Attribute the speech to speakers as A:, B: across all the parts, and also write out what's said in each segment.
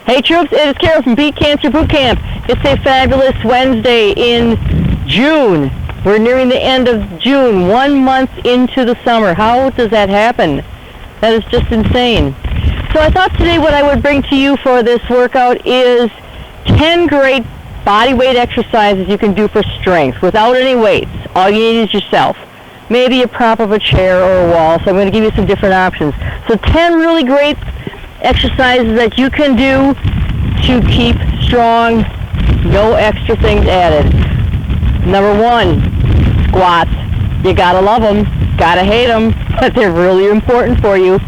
A: Hey troops, it is Carol from Beat Cancer Boot Camp. It's a fabulous Wednesday in June. We're nearing the end of June, 1 month into the summer. How does that happen? That is just insane. So I thought today what I would bring to you for this workout is 10 great body weight exercises you can do for strength without any weights. All you need is yourself. Maybe a prop of a chair or a wall, so I'm going to give you some different options. So 10 really great exercises that you can do to keep strong, no extra things added. Number 1, squats. You gotta love them, gotta hate them, but they're really important for you.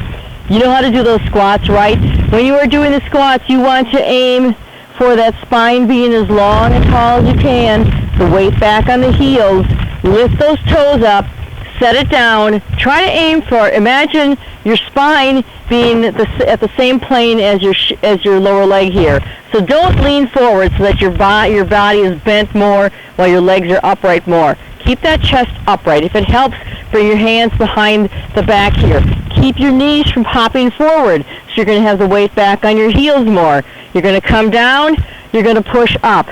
A: You know how to do those squats, right? When you are doing the squats, you want to aim for that spine being as long and tall as you can, the weight back on the heels, lift those toes up, set it down, try to aim for, imagine your spine being at the same plane as your lower leg here. So don't lean forward so that your body is bent more while your legs are upright more. Keep that chest upright. If it helps, bring your hands behind the back here. Keep your knees from popping forward so you're going to have the weight back on your heels more. You're going to come down, you're going to push up.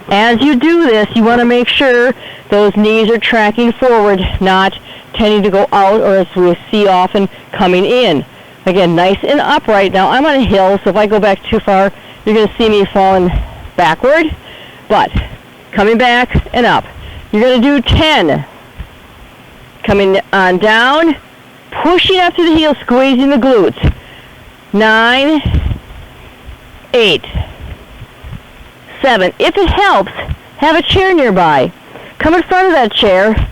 A: As you do this, you want to make sure those knees are tracking forward, not tending to go out or as we see often coming in. Again, nice and upright. Now I'm on a hill, so if I go back too far, you're going to see me falling backward, but coming back and up. You're going to do 10. Coming on down, pushing up to the heel, squeezing the glutes. 9, 8, 7. If it helps, have a chair nearby. Come in front of that chair.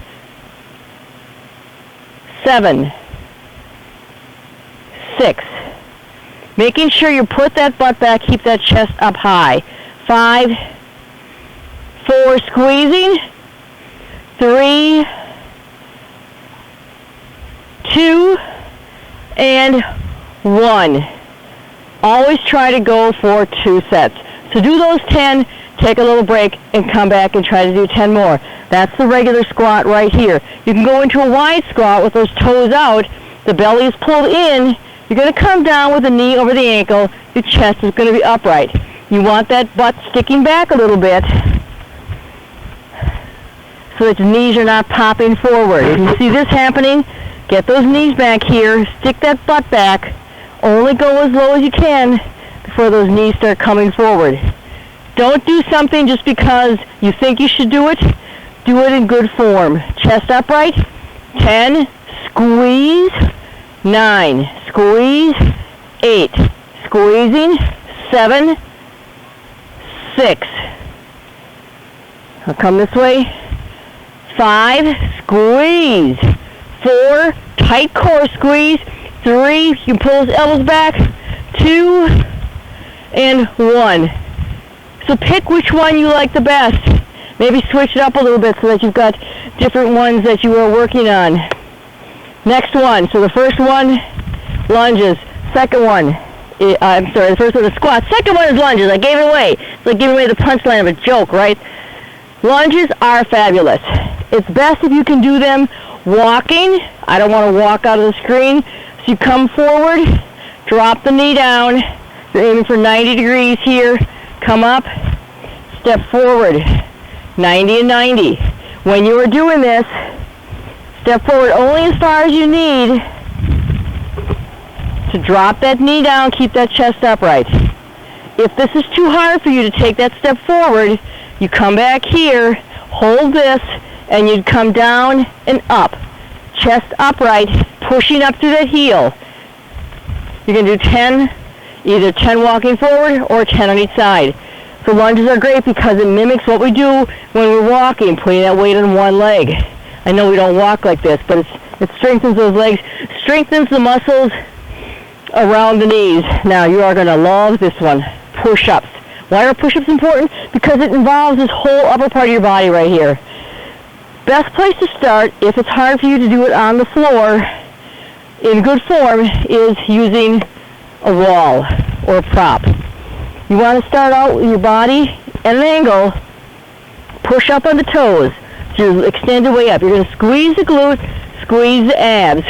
A: 7, 6. Making sure you put that butt back, keep that chest up high. 5, 4, squeezing. 3, 2, and 1. Always try to go for 2 sets. So do those 10, take a little break, and come back and try to do 10 more. That's the regular squat right here. You can go into a wide squat with those toes out, the belly is pulled in, you're going to come down with the knee over the ankle, your chest is going to be upright. You want that butt sticking back a little bit so that your knees are not popping forward. If you see this happening, get those knees back here, stick that butt back, only go as low as you can before those knees start coming forward. Don't do something just because you think you should do it. Do it in good form. Chest upright. 10, squeeze. 9, squeeze. 8, squeezing. 7, 6. I'll come this way. 5, squeeze. 4, tight core squeeze. 3, you can pull those elbows back. 2, and 1. So pick which one you like the best. Maybe switch it up a little bit so that you've got different ones that you are working on. Next one. So the first one, lunges. Second one, the first one is squats. Second one is lunges. I gave it away. It's like giving away the punchline of a joke, right? Lunges are fabulous. It's best if you can do them walking. I don't want to walk out of the screen. So you come forward, drop the knee down. You're aiming for 90 degrees here. Come up, step forward, 90 and 90. When you are doing this, step forward only as far as you need to drop that knee down, keep that chest upright. If this is too hard for you to take that step forward, you come back here, hold this, and you'd come down and up. Chest upright, pushing up through the heel. You're going to do 10, either 10 walking forward or 10 on each side. So lunges are great because it mimics what we do when we're walking, putting that weight on one leg. I know we don't walk like this, but it strengthens those legs, strengthens the muscles around the knees. Now you are going to love this one, push-ups. Why are push-ups important? Because it involves this whole upper part of your body right here. Best place to start, if it's hard for you to do it on the floor, in good form, is using a wall or a prop. You want to start out with your body at an angle, push up on the toes, so you extend your way up. You're going to squeeze the glute, squeeze the abs.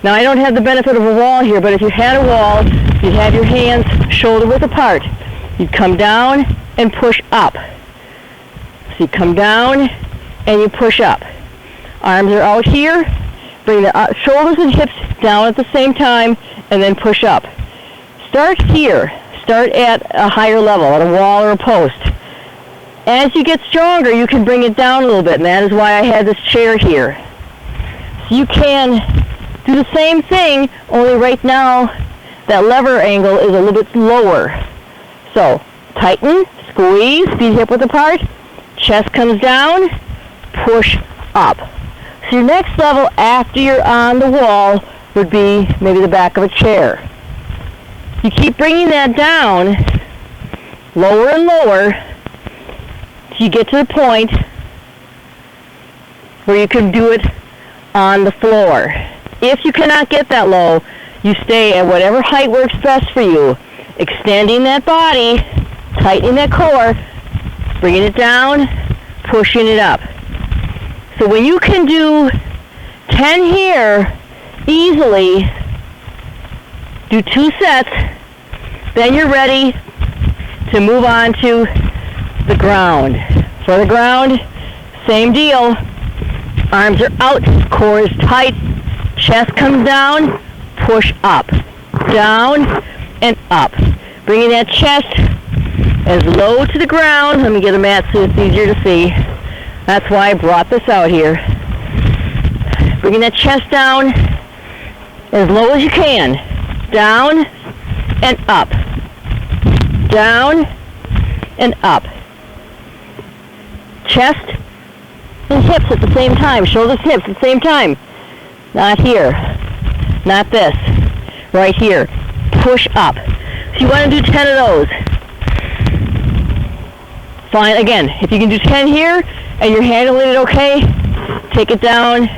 A: Now I don't have the benefit of a wall here, but if you had a wall, you'd have your hands shoulder width apart. You come down and push up. So you come down and you push up. Arms are out here. Bring the shoulders and hips down at the same time and then push up. Start here. Start at a higher level, at a wall or a post. As you get stronger, you can bring it down a little bit, and that is why I had this chair here. So you can do the same thing, only right now that lever angle is a little bit lower. So tighten, squeeze, feet hip width apart, chest comes down, push up. So your next level after you're on the wall would be maybe the back of a chair. You keep bringing that down, lower and lower, till you get to the point where you can do it on the floor. If you cannot get that low, you stay at whatever height works best for you, extending that body, tightening that core, bringing it down, pushing it up. So when you can do 10 here easily, do 2 sets, then you're ready to move on to the ground. For the ground, same deal. Arms are out, core is tight, chest comes down, push up, down, and up. Bringing that chest as low to the ground. Let me get a mat so it's easier to see. That's why I brought this out here. Bringing that chest down as low as you can. Down and up. Down and up. Chest and hips at the same time. Shoulders, hips at the same time. Not here. Not this. Right here. Push up. So you want to do 10 of those. Fine. Again, if you can do 10 here and you're handling it okay, take it down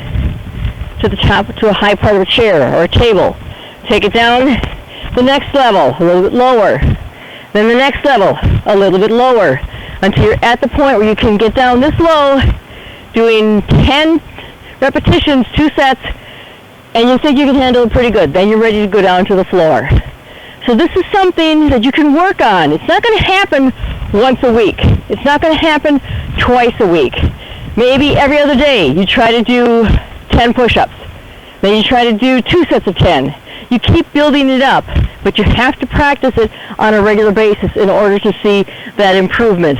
A: to the top, to a high part of a chair or a table. Take it down the next level, a little bit lower. Then the next level, a little bit lower, until you're at the point where you can get down this low, doing 10 repetitions, 2 sets, and you think you can handle it pretty good. Then you're ready to go down to the floor. So this is something that you can work on. It's not going to happen once a week. It's not going to happen twice a week. Maybe every other day you try to do 10 push-ups. Then you try to do 2 sets of 10. You keep building it up, but you have to practice it on a regular basis in order to see that improvement.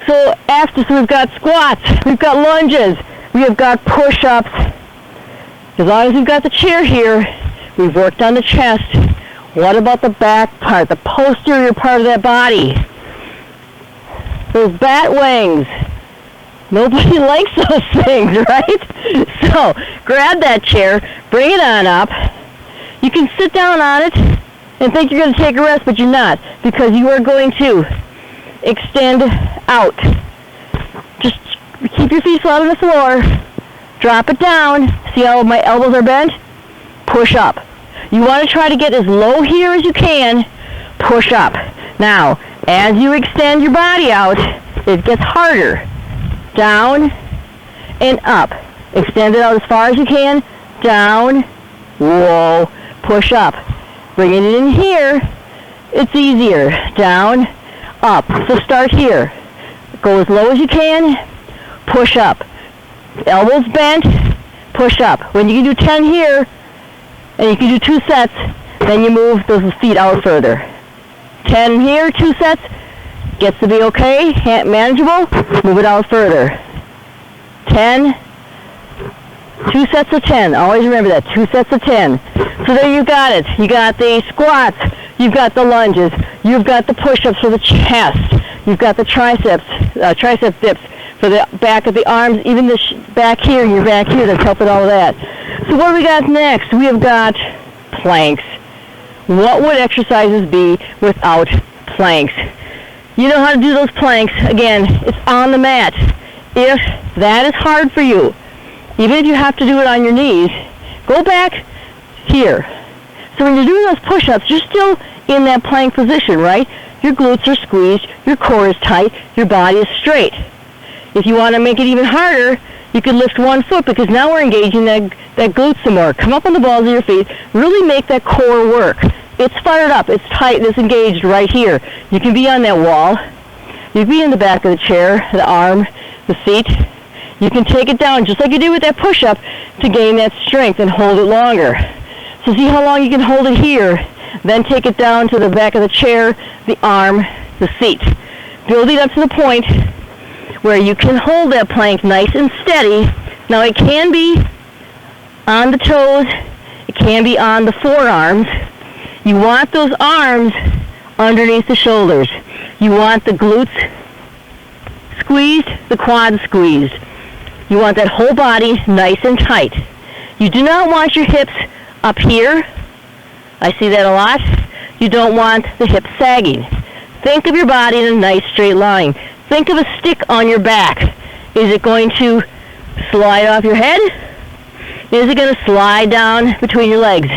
A: So we've got squats, we've got lunges, we have got push-ups. As long as we've got the chair here, we've worked on the chest. What about the back part, the posterior part of that body? Those bat wings. Nobody likes those things, right? So grab that chair, bring it on up. You can sit down on it and think you're going to take a rest, but you're not, because you are going to extend out. Just keep your feet flat on the floor. Drop it down. See how my elbows are bent? Push up. You want to try to get as low here as you can. Push up. Now, as you extend your body out, it gets harder. Down and up. Extend it out as far as you can. Down. Whoa. Push up. Bringing it in here, it's easier. Down, up. So start here. Go as low as you can. Push up. Elbows bent. Push up. When you can do 10 here, and you can do 2 sets, then you move those feet out further. 10 here, 2 sets. Gets to be okay, manageable. Move it out further. 10. 2 sets of 10. Always remember that. 2 sets of 10. So there you got it. You got the squats. You've got the lunges. You've got the push-ups for the chest. You've got the tricep dips for the back of the arms, even the back here, your back here, that's helping all of that. So what do we got next? We have got planks. What would exercises be without planks? You know how to do those planks. Again, it's on the mat. If that is hard for you, even if you have to do it on your knees, go back here. So when you're doing those push-ups, you're still in that plank position, right? Your glutes are squeezed, your core is tight, your body is straight. If you want to make it even harder, you can lift one foot, because now we're engaging that glute some more. Come up on the balls of your feet, really make that core work. It's fired up, it's tight, it's engaged right here. You can be on that wall. You can be in the back of the chair, the arm, the seat. You can take it down just like you do with that push-up to gain that strength and hold it longer. So see how long you can hold it here, then take it down to the back of the chair, the arm, the seat. Building up to the point where you can hold that plank nice and steady. Now it can be on the toes, it can be on the forearms. You want those arms underneath the shoulders. You want the glutes squeezed, the quads squeezed. You want that whole body nice and tight. You do not want your hips up here. I see that a lot. You don't want the hips sagging. Think of your body in a nice straight line. Think of a stick on your back. Is it going to slide off your head? Is it going to slide down between your legs?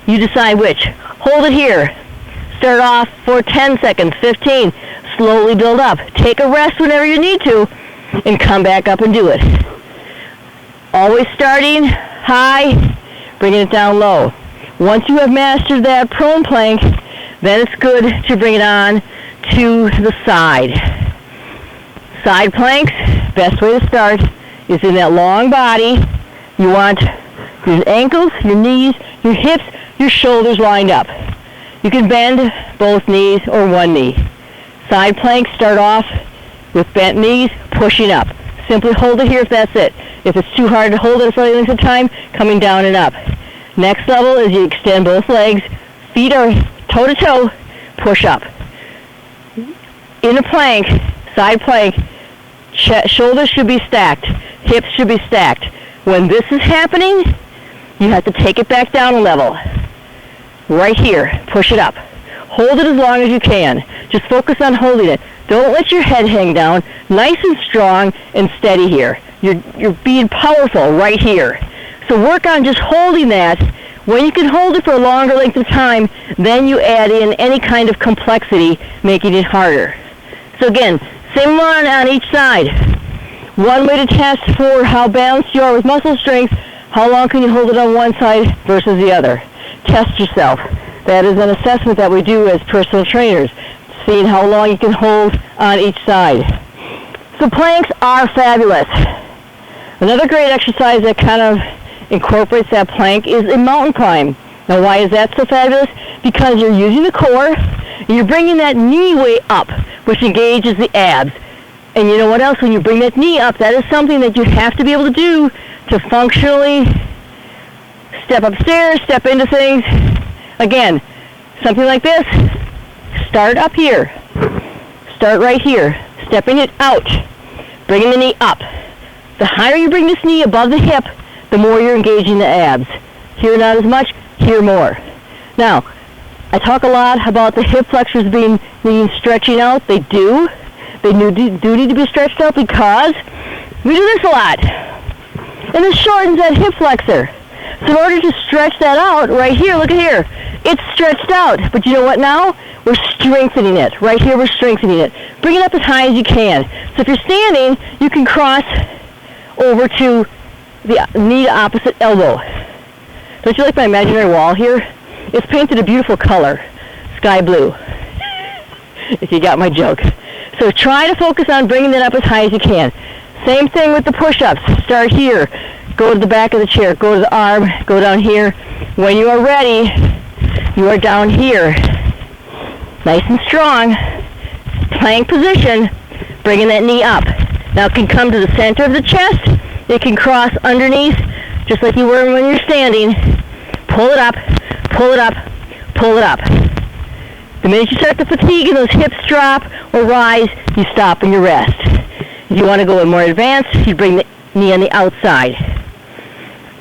A: You decide which. Hold it here. Start off for 10 seconds, 15. Slowly build up. Take a rest whenever you need to and come back up and do it. Always starting high, bringing it down low. Once you have mastered that prone plank, then it's good to bring it on to the side. Side planks, best way to start is in that long body. You want your ankles, your knees, your hips, your shoulders lined up. You can bend both knees or one knee. Side planks start off with bent knees, pushing up. Simply hold it here if that's it. If it's too hard to hold it for any length of time, coming down and up. Next level is you extend both legs, feet are toe to toe, push up. In a plank, side plank, shoulders should be stacked, hips should be stacked. When this is happening, you have to take it back down a level. Right here, push it up. Hold it as long as you can. Just focus on holding it. Don't let your head hang down. Nice and strong and steady here. You're being powerful right here. So work on just holding that. When you can hold it for a longer length of time, then you add in any kind of complexity, making it harder. So again, same one on each side. One way to test for how balanced you are with muscle strength, how long can you hold it on one side versus the other. Test yourself. That is an assessment that we do as personal trainers, seeing how long you can hold on each side. So planks are fabulous. Another great exercise that kind of incorporates that plank is a mountain climb. Now why is that so fabulous? Because you're using the core, and you're bringing that knee way up, which engages the abs. And you know what else? When you bring that knee up, that is something that you have to be able to do to functionally step upstairs, step into things. Again, something like this, start up here. Start right here, stepping it out, bringing the knee up. The higher you bring this knee above the hip, the more you're engaging the abs. Here not as much, here more. Now, I talk a lot about the hip flexors needing stretching out. They do. They do need to be stretched out because we do this a lot. And this shortens that hip flexor. So in order to stretch that out, right here, look at here, it's stretched out. But you know what now? We're strengthening it. Right here, we're strengthening it. Bring it up as high as you can. So if you're standing, you can cross over to the knee opposite elbow. Don't you like my imaginary wall here? It's painted a beautiful color, sky blue, if you got my joke. So try to focus on bringing it up as high as you can. Same thing with the push-ups. Start here. Go to the back of the chair. Go to the arm. Go down here. When you are ready, you are down here. Nice and strong. Plank position. Bringing that knee up. Now it can come to the center of the chest. It can cross underneath, just like you were when you're standing. Pull it up. Pull it up. Pull it up. The minute you start to fatigue and those hips drop or rise, you stop and you rest. If you want to go in more advanced, you bring the knee on the outside.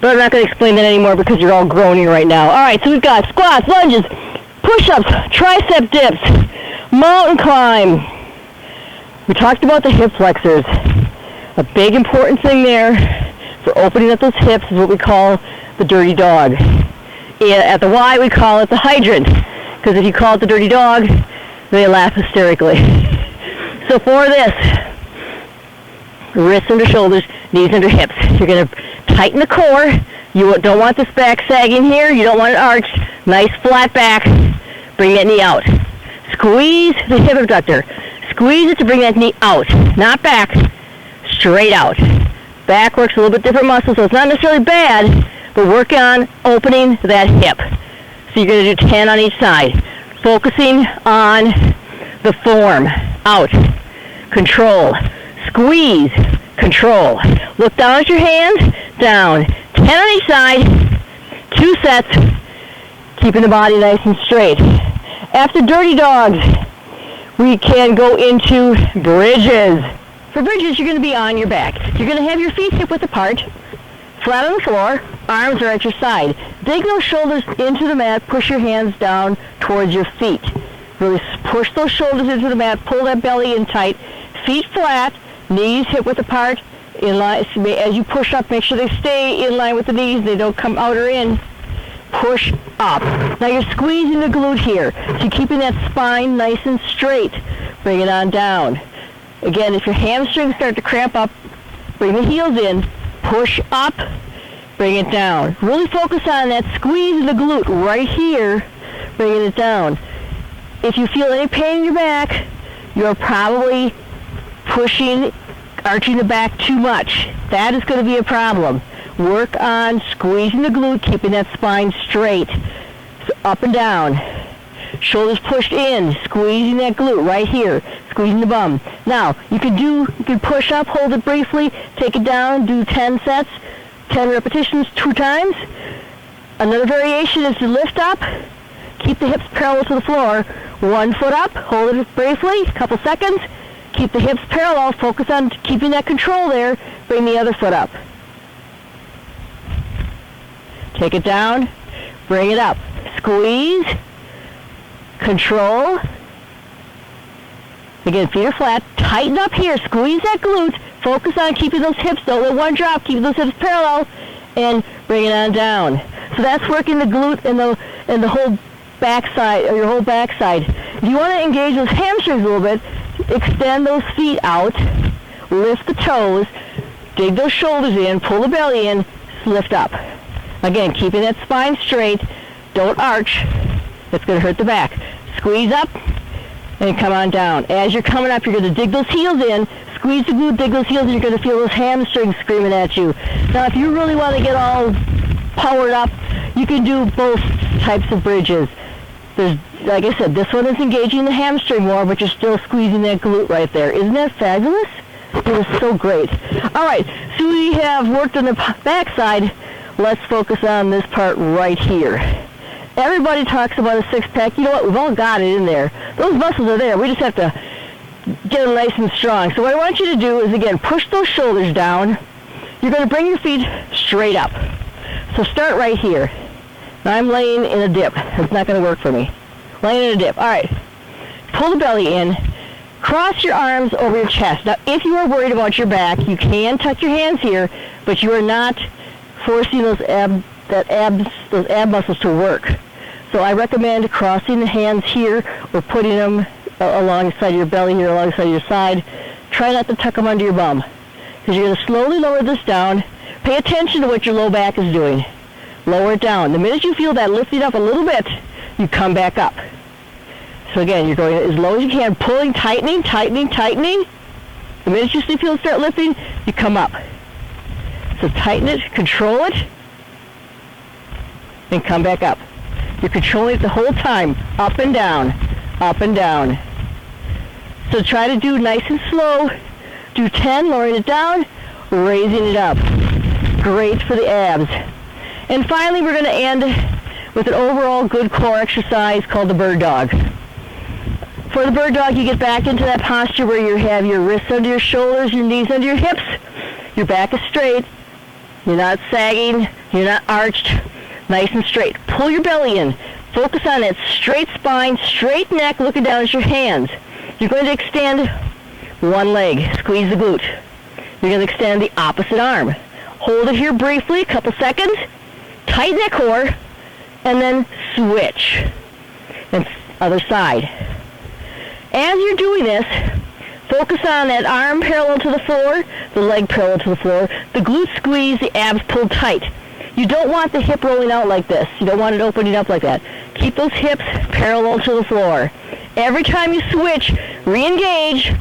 A: But I'm not going to explain that anymore because you're all groaning right now. All right, so we've got squats, lunges, push-ups, tricep dips, mountain climb. We talked about the hip flexors. A big important thing there for opening up those hips is what we call the dirty dog. At the Y, we call it the hydrant. Because if you call it the dirty dog, they laugh hysterically. So for this, wrists under shoulders, knees under hips. You're going to tighten the core, You don't want this back sagging here. You don't want it arched. Nice flat back. Bring that knee out. Squeeze the hip abductor. Squeeze it to bring that knee out. Not back. Straight out. Back works a little bit different muscle, so it's not necessarily bad, but work on opening that hip. So you're going to do 10 on each side. Focusing on the form. Out. Control. Squeeze. Control. Look down at your hands. Down. 10 on each side. 2 sets. Keeping the body nice and straight. After dirty dogs, we can go into bridges. For bridges, you're going to be on your back. You're going to have your feet hip width apart, flat on the floor, arms are at your side. Dig those shoulders into the mat, push your hands down towards your feet. Really push those shoulders into the mat, pull that belly in tight, feet flat, knees hip width apart. In line, as you push up, make sure they stay in line with the knees, they don't come out or in. Push up. Now you're squeezing the glute here, so you're keeping that spine nice and straight. Bring it on down. Again, if your hamstrings start to cramp up, bring the heels in, push up, bring it down. Really focus on that squeeze of the glute right here, bringing it down. If you feel any pain in your back, you're probably pushing, arching the back too much. That is going to be a problem. Work on squeezing the glute, keeping that spine straight. So up and down. Shoulders pushed in, squeezing that glute right here, squeezing the bum. Now, you can push up, hold it briefly, take it down, do 10 sets, 10 repetitions 2 times. Another variation is to lift up, keep the hips parallel to the floor, 1 foot up, hold it briefly, a couple seconds, keep the hips parallel, focus on keeping that control there, bring the other foot up. Take it down, bring it up, squeeze, control. Again, feet are flat, tighten up here, squeeze that glute, focus on keeping those hips, don't let one drop, keep those hips parallel, and bring it on down. So that's working the glute and the whole backside, or your whole backside. If you want to engage those hamstrings a little bit, extend those feet out, lift the toes, dig those shoulders in, pull the belly in, lift up. Again, keeping that spine straight, don't arch, that's going to hurt the back. Squeeze up, and come on down. As you're coming up, you're going to dig those heels in, squeeze the glute, dig those heels, and you're going to feel those hamstrings screaming at you. Now, if you really want to get all powered up, you can do both types of bridges. There's, like I said, this one is engaging the hamstring more, but you're still squeezing that glute right there. Isn't that fabulous? It was so great. All right, so we have worked on the backside. Let's focus on this part right here. Everybody talks about a six-pack. You know what? We've all got it in there. Those muscles are there. We just have to get them nice and strong. So what I want you to do is, again, push those shoulders down. You're going to bring your feet straight up. So start right here. Now I'm laying in a dip. It's not going to work for me. Laying in a dip. All right. Pull the belly in. Cross your arms over your chest. Now, if you are worried about your back, you can tuck your hands here, but you are not forcing those ab muscles to work. So I recommend crossing the hands here or putting them alongside your belly here, alongside your side. Try not to tuck them under your bum, because you're going to slowly lower this down. Pay attention to what your low back is doing. Lower it down. The minute you feel that lifting up a little bit, you come back up. So again, you're going as low as you can, pulling, tightening, tightening, tightening. The minute you feel it start lifting, you come up. So tighten it, control it, and come back up. You're controlling it the whole time, up and down, up and down. So try to do nice and slow. Do 10, lowering it down, raising it up. Great for the abs. And finally, we're going to end with an overall good core exercise called the bird dog. For the bird dog, you get back into that posture where you have your wrists under your shoulders, your knees under your hips. Your back is straight. You're not sagging. You're not arched. Nice and straight. Pull your belly in. Focus on that straight spine, straight neck, looking down at your hands. You're going to extend one leg. Squeeze the glute. You're going to extend the opposite arm. Hold it here briefly, a couple seconds. Tighten that core, and then switch. And other side. As you're doing this, focus on that arm parallel to the floor, the leg parallel to the floor, the glute squeeze, the abs pulled tight. You don't want the hip rolling out like this. You don't want it opening up like that. Keep those hips parallel to the floor. Every time you switch, re-engage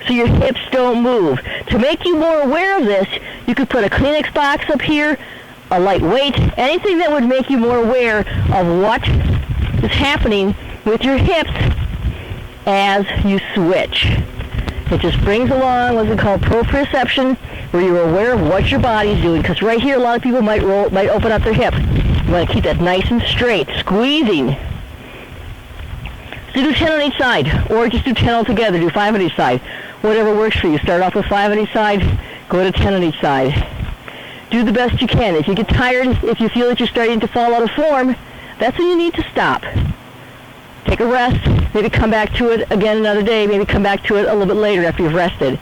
A: so your hips don't move. To make you more aware of this, you could put a Kleenex box up here, a light weight, anything that would make you more aware of what is happening with your hips as you switch. It just brings along what's called proprioception, where you're aware of what your body's doing. Because right here, a lot of people might open up their hip. You want to keep that nice and straight, squeezing. So do 10 on each side, or just do 10 altogether. Do 5 on each side. Whatever works for you. Start off with 5 on each side, go to 10 on each side. Do the best you can. If you get tired, if you feel that you're starting to fall out of form, that's when you need to stop. Take a rest, maybe come back to it again another day, maybe come back to it a little bit later after you've rested.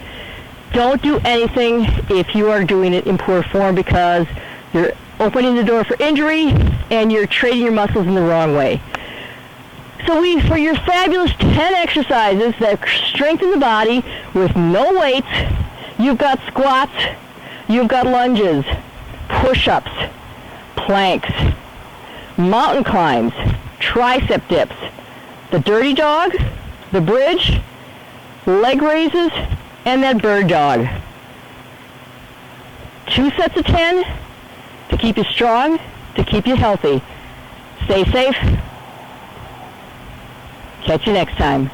A: Don't do anything if you are doing it in poor form, because you're opening the door for injury and you're trading your muscles in the wrong way. So for your fabulous 10 exercises that strengthen the body with no weights, you've got squats, you've got lunges, push-ups, planks, mountain climbs, tricep dips, the dirty dog, the bridge, leg raises, and that bird dog. 2 sets of 10 to keep you strong, to keep you healthy. Stay safe. Catch you next time.